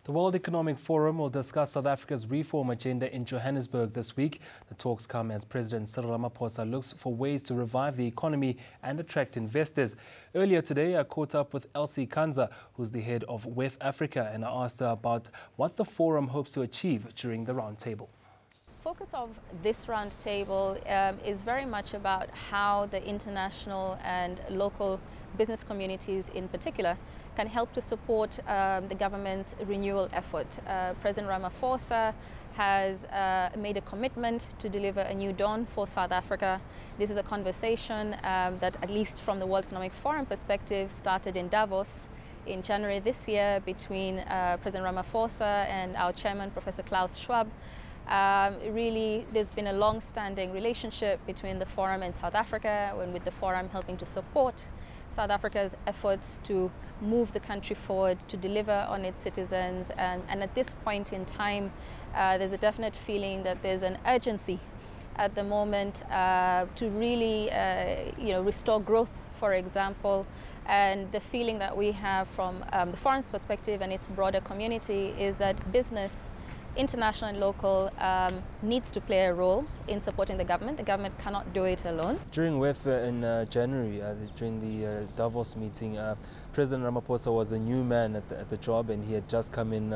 The World Economic Forum will discuss South Africa's reform agenda in Johannesburg this week. The talks come as President Cyril Ramaphosa looks for ways to revive the economy and attract investors. Earlier today, I caught up with Elsie Kanza, who's the head of WEF Africa, and I asked her about what the forum hopes to achieve during the roundtable. The focus of this roundtable is very much about how the international and local business communities in particular can help to support the government's renewal effort. President Ramaphosa has made a commitment to deliver a new dawn for South Africa. This is a conversation that, at least from the World Economic Forum perspective, started in Davos in January this year between President Ramaphosa and our chairman, Professor Klaus Schwab. Really, there's been a long-standing relationship between the Forum and South Africa, and with the Forum helping to support South Africa's efforts to move the country forward, to deliver on its citizens. And at this point in time, there's a definite feeling that there's an urgency at the moment to really restore growth, for example. And the feeling that we have from the Forum's perspective and its broader community is that business, international and local, needs to play a role in supporting the government. The government cannot do it alone. During WEF in January, during the Davos meeting, President Ramaphosa was a new man at the job, and he had just come in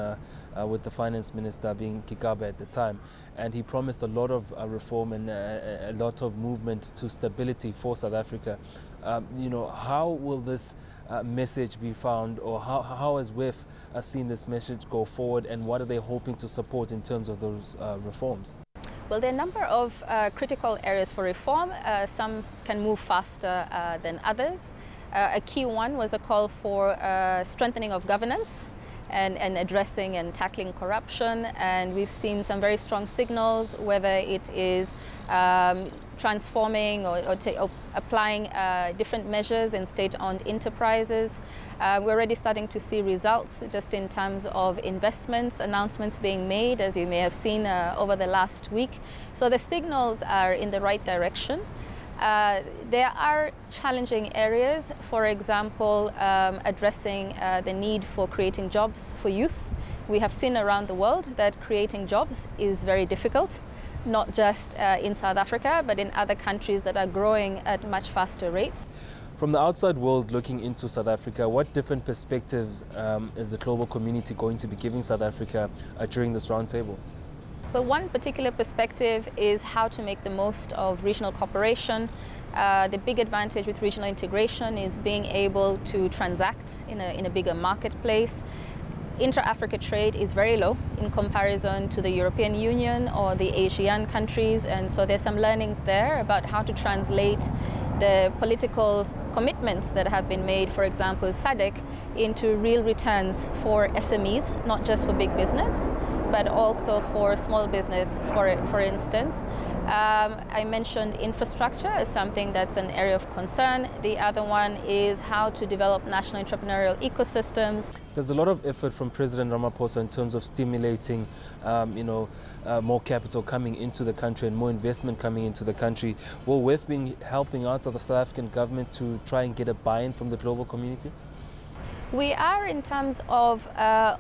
with the finance minister being Kikabe at the time. And he promised a lot of reform and a lot of movement to stability for South Africa. How will this message be found, or how has WEF seen this message go forward, and what are they hoping to support in terms of those reforms? Well, there are a number of critical areas for reform. Some can move faster than others. A key one was the call for strengthening of governance and addressing and tackling corruption. And we've seen some very strong signals, whether it is transforming or applying different measures in state-owned enterprises. We're already starting to see results just in terms of investments, announcements being made, as you may have seen over the last week. So the signals are in the right direction. There are challenging areas, for example, addressing the need for creating jobs for youth. We have seen around the world that creating jobs is very difficult, not just in South Africa, but in other countries that are growing at much faster rates. From the outside world looking into South Africa, what different perspectives is the global community going to be giving South Africa during this roundtable? But one particular perspective is how to make the most of regional cooperation. The big advantage with regional integration is being able to transact in a bigger marketplace. Intra-Africa trade is very low in comparison to the European Union or the Asian countries, and so there's some learnings there about how to translate the political commitments that have been made, for example, SADC, into real returns for SMEs, not just for big business, but also for small business, for instance. I mentioned infrastructure as something that's an area of concern. The other one is how to develop national entrepreneurial ecosystems. There's a lot of effort from President Ramaphosa in terms of stimulating, more capital coming into the country and more investment coming into the country. Will WEF be helping out the South African government to try and get a buy-in from the global community? We are, in terms of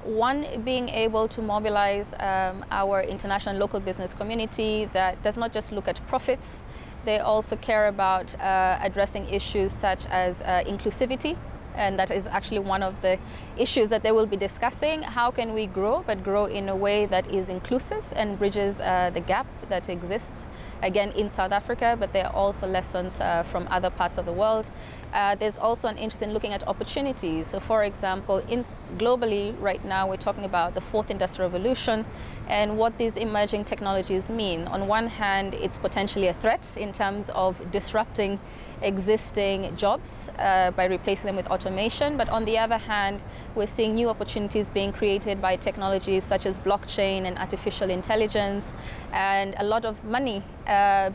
one, being able to mobilize our international and local business community that does not just look at profits. They also care about addressing issues such as inclusivity. And that is actually one of the issues that they will be discussing. How can we grow, but grow in a way that is inclusive and bridges the gap that exists, again, in South Africa, but there are also lessons from other parts of the world. There's also an interest in looking at opportunities. So, for example, globally right now, we're talking about the fourth industrial revolution and what these emerging technologies mean. On one hand, it's potentially a threat in terms of disrupting existing jobs by replacing them with automation. But on the other hand, we're seeing new opportunities being created by technologies such as blockchain and artificial intelligence, and a lot of money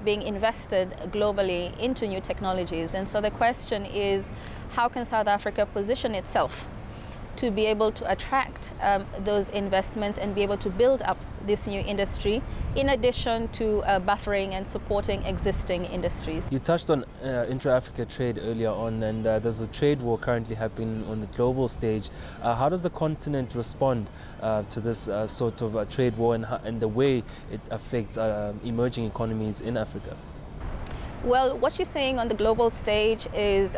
being invested globally into new technologies. And so the question is, how can South Africa position itself to be able to attract those investments and be able to build up this new industry, in addition to buffering and supporting existing industries. You touched on intra-Africa trade earlier on, and there's a trade war currently happening on the global stage. How does the continent respond to this sort of trade war and the way it affects emerging economies in Africa? Well, what you're seeing on the global stage is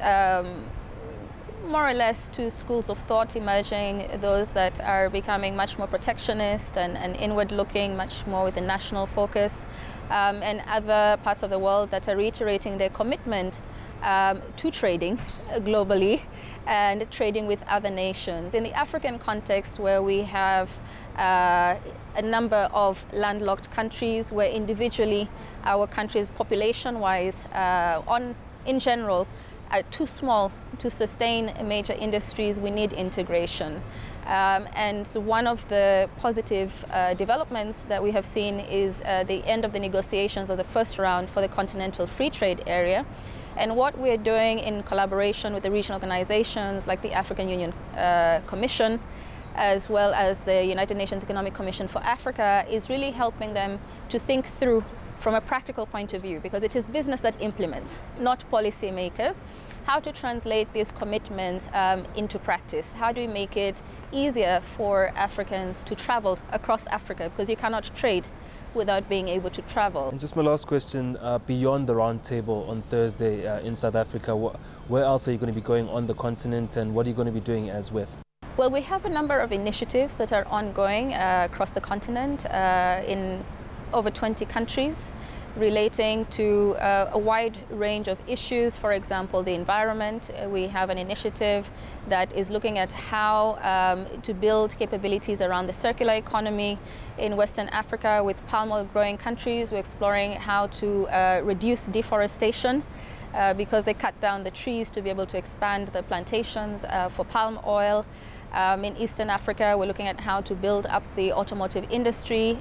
more or less two schools of thought emerging, those that are becoming much more protectionist and inward-looking, much more with a national focus, and other parts of the world that are reiterating their commitment to trading globally and trading with other nations. In the African context, where we have a number of landlocked countries, where individually our countries population-wise, in general, are too small to sustain major industries, we need integration. And so one of the positive developments that we have seen is the end of the negotiations of the first round for the Continental Free Trade Area. And what we're doing in collaboration with the regional organizations like the African Union Commission, as well as the United Nations Economic Commission for Africa, is really helping them to think through from a practical point of view, because it is business that implements, not policy makers, how to translate these commitments into practice. How do we make it easier for Africans to travel across Africa, because you cannot trade without being able to travel. And just my last question, beyond the roundtable on Thursday in South Africa, where else are you going to be going on the continent, and what are you going to be doing as WEF? Well, we have a number of initiatives that are ongoing across the continent in over 20 countries, relating to a wide range of issues. For example, the environment. We have an initiative that is looking at how to build capabilities around the circular economy in Western Africa with palm oil growing countries. We're exploring how to reduce deforestation because they cut down the trees to be able to expand the plantations for palm oil. In Eastern Africa, we're looking at how to build up the automotive industry,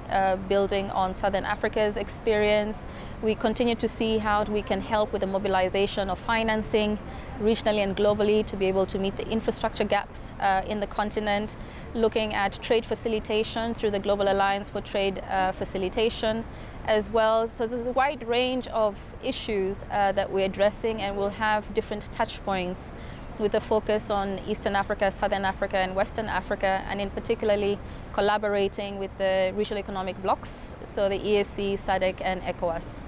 building on Southern Africa's experience. We continue to see how we can help with the mobilization of financing regionally and globally to be able to meet the infrastructure gaps in the continent, looking at trade facilitation through the Global Alliance for Trade Facilitation as well. So there's a wide range of issues that we're addressing, and we'll have different touch points with a focus on Eastern Africa, Southern Africa and Western Africa, and in particularly collaborating with the regional economic blocs, so the EAC, SADC and ECOWAS.